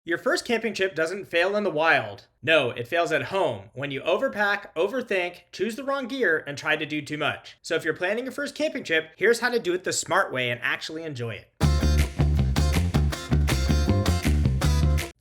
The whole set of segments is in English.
Your first camping trip doesn't fail in the wild. No, it fails at home when you overpack, overthink, choose the wrong gear, and try to do too much. So if you're planning your first camping trip, here's how to do it the smart way and actually enjoy it.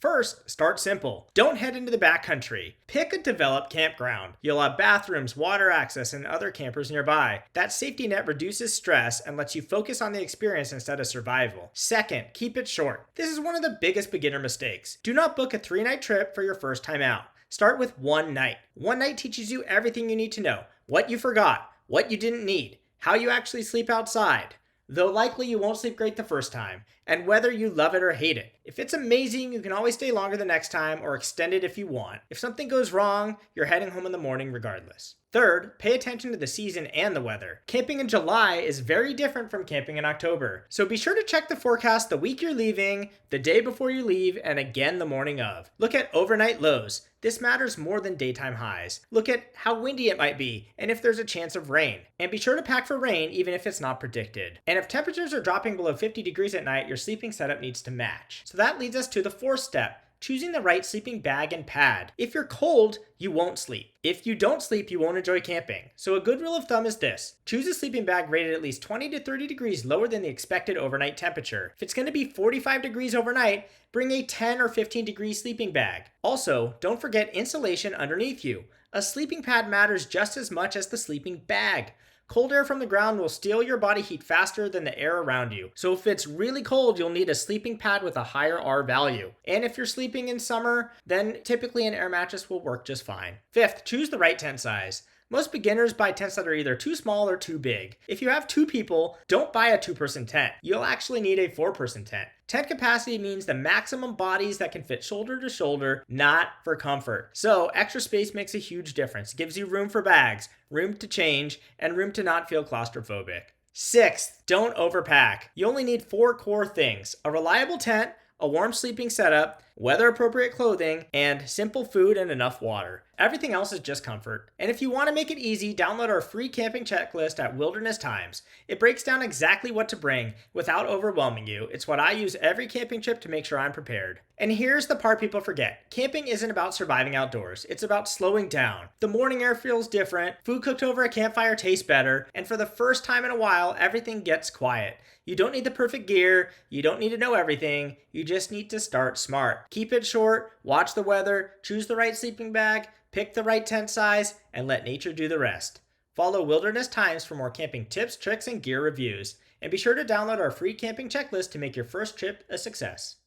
First, start simple. Don't head into the backcountry. Pick a developed campground. You'll have bathrooms, water access, and other campers nearby. That safety net reduces stress and lets you focus on the experience instead of survival. Second, keep it short. This is one of the biggest beginner mistakes. Do not book a 3-night trip for your first time out. Start with one night. One night teaches you everything you need to know. What you forgot, what you didn't need, how you actually sleep outside. Though likely you won't sleep great the first time, and whether you love it or hate it. If it's amazing, you can always stay longer the next time or extend it if you want. If something goes wrong, you're heading home in the morning regardless. Third, pay attention to the season and the weather. Camping in July is very different from camping in October, so be sure to check the forecast the week you're leaving, the day before you leave, and again the morning of. Look at overnight lows. This matters more than daytime highs. Look at how windy it might be and if there's a chance of rain. And be sure to pack for rain even if it's not predicted. And if temperatures are dropping below 50 degrees at night, your sleeping setup needs to match. So that leads us to the fourth step. Choosing the right sleeping bag and pad. If you're cold, you won't sleep. If you don't sleep, you won't enjoy camping. So a good rule of thumb is this. Choose a sleeping bag rated at least 20 to 30 degrees lower than the expected overnight temperature. If it's going to be 45 degrees overnight, bring a 10 or 15 degree sleeping bag. Also, don't forget insulation underneath you. A sleeping pad matters just as much as the sleeping bag. Cold air from the ground will steal your body heat faster than the air around you. So if it's really cold, you'll need a sleeping pad with a higher R value. And if you're sleeping in summer, then typically an air mattress will work just fine. Fifth, choose the right tent size. Most beginners buy tents that are either too small or too big. If you have 2 people, don't buy a 2-person tent. You'll actually need a 4-person tent. Tent capacity means the maximum bodies that can fit shoulder to shoulder, not for comfort. So extra space makes a huge difference. It gives you room for bags, room to change, and room to not feel claustrophobic. Sixth, don't overpack. You only need 4 core things: a reliable tent, a warm sleeping setup, weather-appropriate clothing, and simple food and enough water. Everything else is just comfort. And if you want to make it easy, download our free camping checklist at Wilderness Times. It breaks down exactly what to bring without overwhelming you. It's what I use every camping trip to make sure I'm prepared. And here's the part people forget. Camping isn't about surviving outdoors. It's about slowing down. The morning air feels different, food cooked over a campfire tastes better, and for the first time in a while, everything gets quiet. You don't need the perfect gear, you don't need to know everything, you just need to start smart. Keep it short, watch the weather, choose the right sleeping bag, pick the right tent size, and let nature do the rest. Follow Wilderness Times for more camping tips, tricks, and gear reviews. And be sure to download our free camping checklist to make your first trip a success.